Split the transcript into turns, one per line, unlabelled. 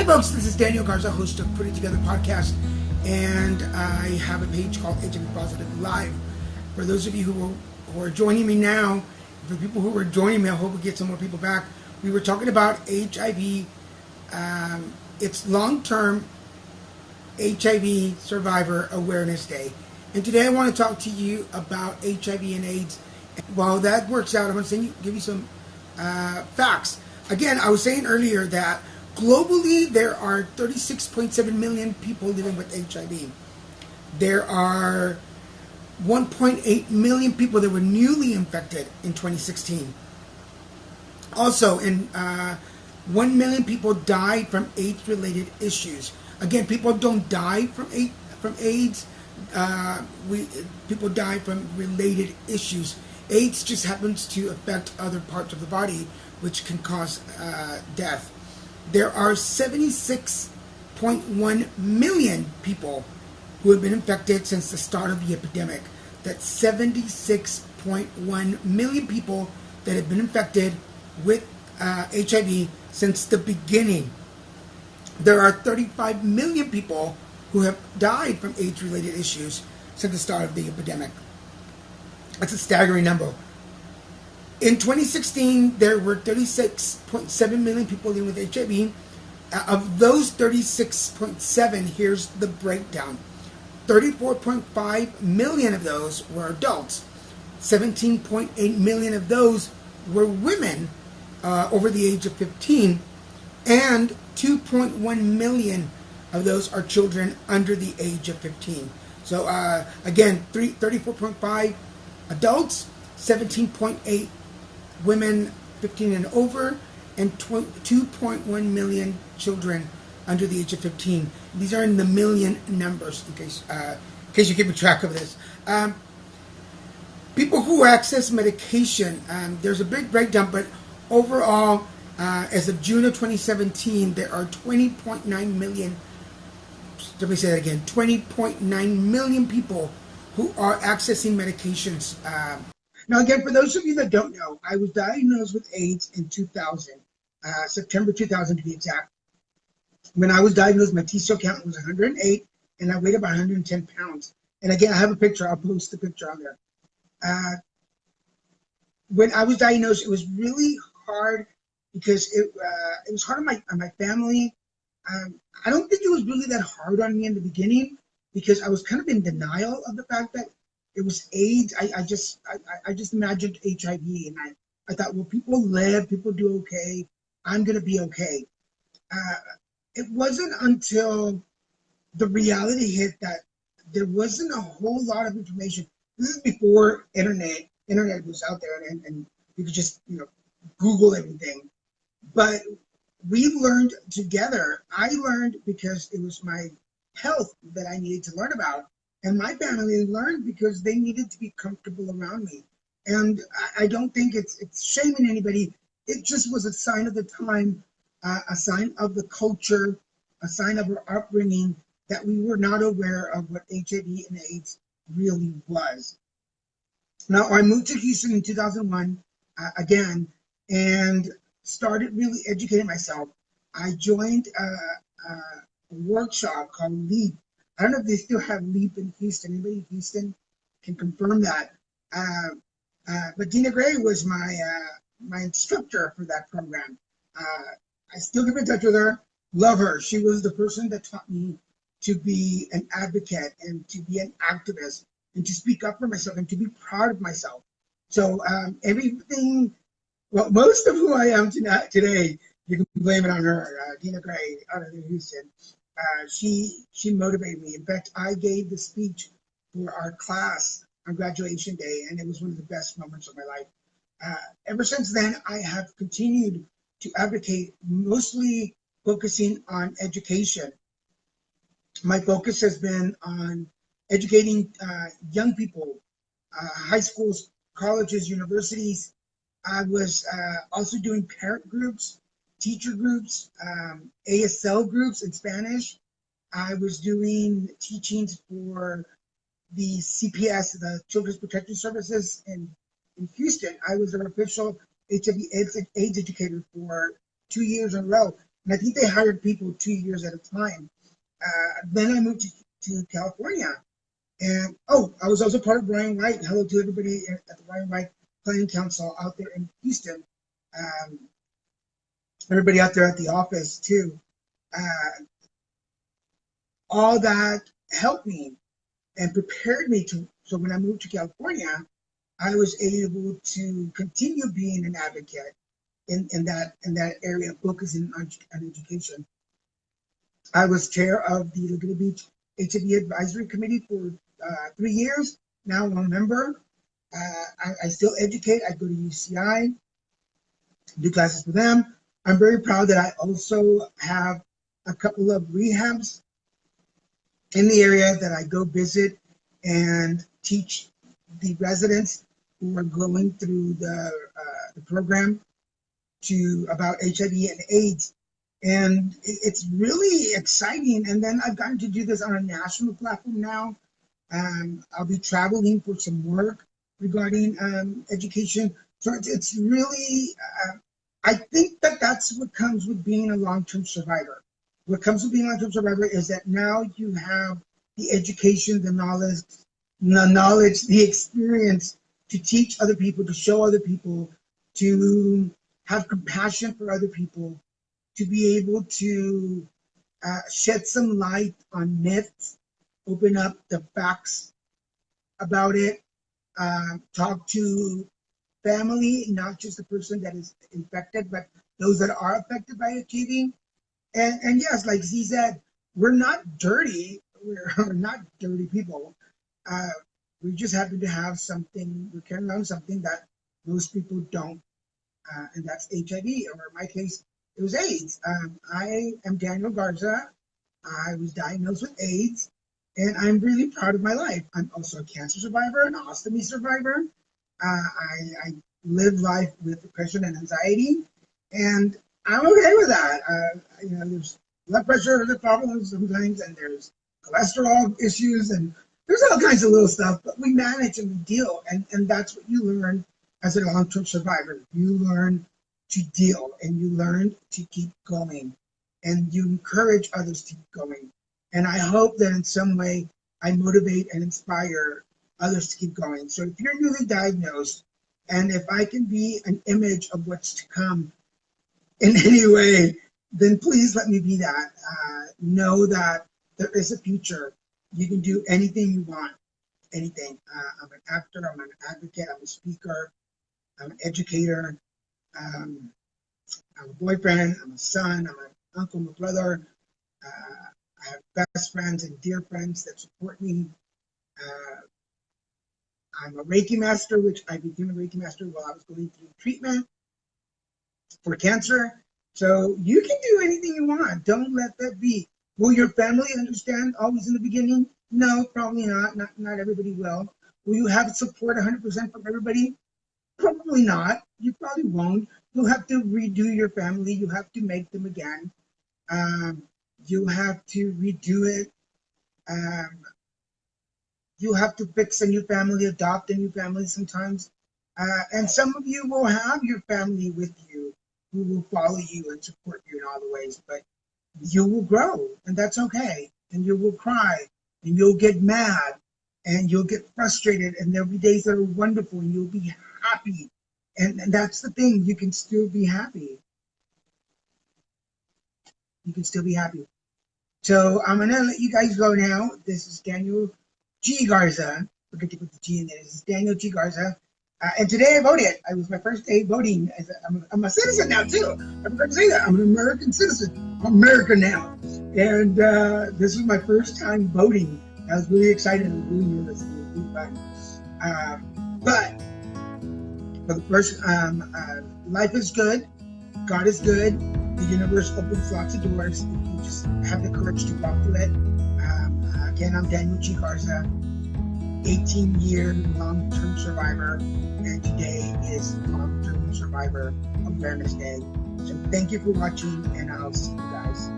Hi folks, this is Daniel Garza, host of Putting Together Podcast, and I have a page called HIV Positive Live. For those of you who are joining me now, for people who are joining me, I hope we get some more people back. We were talking about HIV, it's long-term HIV Survivor Awareness Day. And today I want to talk to you about HIV and AIDS. While that works out, I'm going to give you some facts. Again, I was saying earlier that globally there are 36.7 million people living with HIV. There are 1.8 million people that were newly infected in 2016. Also, 1 million people died from AIDS-related issues. Again, people don't die from AIDS. People die from related issues. AIDS just happens to affect other parts of the body, which can cause death. There are 76.1 million people who have been infected since the start of the epidemic. That's 76.1 million people that have been infected with HIV since the beginning. There are 35 million people who have died from AIDS-related issues since the start of the epidemic. That's a staggering number. In 2016, there were 36.7 million people living with HIV. Of those 36.7, here's the breakdown. 34.5 million of those were adults. 17.8 million of those were women over the age of 15. And 2.1 million of those are children under the age of 15. So again, 34.5 adults, 17.8 women 15 and over, and 2.1 million children under the age of 15. These are in the million numbers, in case you're keeping track of this. People who access medication, there's a big breakdown, but overall, as of June of 2017, there are 20.9 million, let me say that again, 20.9 million people who are accessing medications. Now, again, for those of you that don't know, I was diagnosed with AIDS in 2000, September 2000 to be exact. When I was diagnosed, my T-cell count was 108, and I weighed about 110 pounds. And again, I have a picture. I'll post the picture on there. When I was diagnosed, it was really hard because it was hard on my family. I don't think it was really that hard on me in the beginning because I was kind of in denial of the fact that it was AIDS. I just imagined HIV, and I thought, well, people live, people do okay. I'm gonna be okay. It wasn't until the reality hit that there wasn't a whole lot of information. This is before internet. Internet was out there, and you could just Google everything. But we learned together. I learned because it was my health that I needed to learn about. And my family learned because they needed to be comfortable around me. And I don't think it's shaming anybody. It just was a sign of the time, a sign of the culture, a sign of our upbringing that we were not aware of what HIV and AIDS really was. Now, I moved to Houston in 2001 again and started really educating myself. I joined a workshop called LEAP. I don't know if they still have LEAP in Houston. Anybody in Houston can confirm that. But Dina Gray was my instructor for that program. I still keep in touch with her. Love her. She was the person that taught me to be an advocate and to be an activist and to speak up for myself and to be proud of myself. So everything, well, most of who I am today, you can blame it on her, Dina Gray out of Houston. She motivated me. In fact, I gave the speech for our class on graduation day, and it was one of the best moments of my life. Ever since then, I have continued to advocate, mostly focusing on education. My focus has been on educating young people, high schools, colleges, universities. I was also doing parent groups, teacher groups, ASL groups in Spanish. I was doing teachings for the CPS, the Children's Protection Services in Houston. I was an official HIV/AIDS educator for 2 years in a row. And I think they hired people 2 years at a time. Then I moved to California. And I was also part of Ryan White. Hello to everybody at the Ryan White Planning Council out there in Houston. Um, everybody out there at the office too. All that helped me and prepared me to. So when I moved to California, I was able to continue being an advocate in that area, focusing on education. I was chair of the Laguna Beach HIV Advisory Committee for 3 years. Now I'm a member. I still educate. I go to UCI, do classes for them. I'm very proud that I also have a couple of rehabs in the area that I go visit and teach the residents who are going through the program about HIV and AIDS. And it's really exciting. And then I've gotten to do this on a national platform now. I'll be traveling for some work regarding education. So it's really, I think that's what comes with being a long-term survivor. What comes with being a long-term survivor is that now you have the education, the knowledge, the experience to teach other people, to show other people, to have compassion for other people, to be able to shed some light on myths, open up the facts about it, talk to family, not just the person that is infected, but those that are affected by HIV. And yes, like Z said, we're not dirty. We're not dirty people. We just happen to have something, we're carrying around something that most people don't, and that's HIV, or in my case, it was AIDS. I am Daniel Garza. I was diagnosed with AIDS, and I'm really proud of my life. I'm also a cancer survivor, an ostomy survivor. I live life with depression and anxiety, and I'm okay with that. There's blood pressure, there's problems sometimes, and there's cholesterol issues, and there's all kinds of little stuff, but we manage and we deal, and that's what you learn as a long-term survivor. You learn to deal, and you learn to keep going, and you encourage others to keep going. And I hope that in some way I motivate and inspire others to keep going. So if you're newly diagnosed, and if I can be an image of what's to come in any way, then please let me be that. Know that there is a future. You can do anything you want, anything. I'm an actor, I'm an advocate, I'm a speaker, I'm an educator, I'm a boyfriend, I'm a son, I'm an uncle, I'm a brother. I have best friends and dear friends that support me. I'm a Reiki master, which I became a Reiki master while I was going through treatment for cancer. So you can do anything you want. Don't let that be. Will your family understand always in the beginning? No, probably not. Not everybody will. Will you have support 100% from everybody? Probably not. You probably won't. You'll have to redo your family. You have to make them again. You'll have to redo it. You'll have to fix a new family, adopt a new family sometimes. And some of you will have your family with you who will follow you and support you in all the ways, but you will grow, and that's okay. And you will cry, and you'll get mad, and you'll get frustrated, and there'll be days that are wonderful, and you'll be happy. And that's the thing, you can still be happy. You can still be happy. So I'm gonna let you guys go now. This is Daniel G. Garza. Forget to put the G in there. This is Daniel G. Garza. And today I voted. It was my first day voting. I'm a citizen now, too. I forgot to say that. I'm an American citizen. I'm American now. And this is my first time voting. I was really excited and really nervous. It was really fun. But for the first, life is good. God is good. The universe opens lots of doors. If you just have the courage to walk through it. Again, I'm Daniel G. Garza, 18-year long-term survivor, and today is Long-Term Survivor Awareness Day. So thank you for watching, and I'll see you guys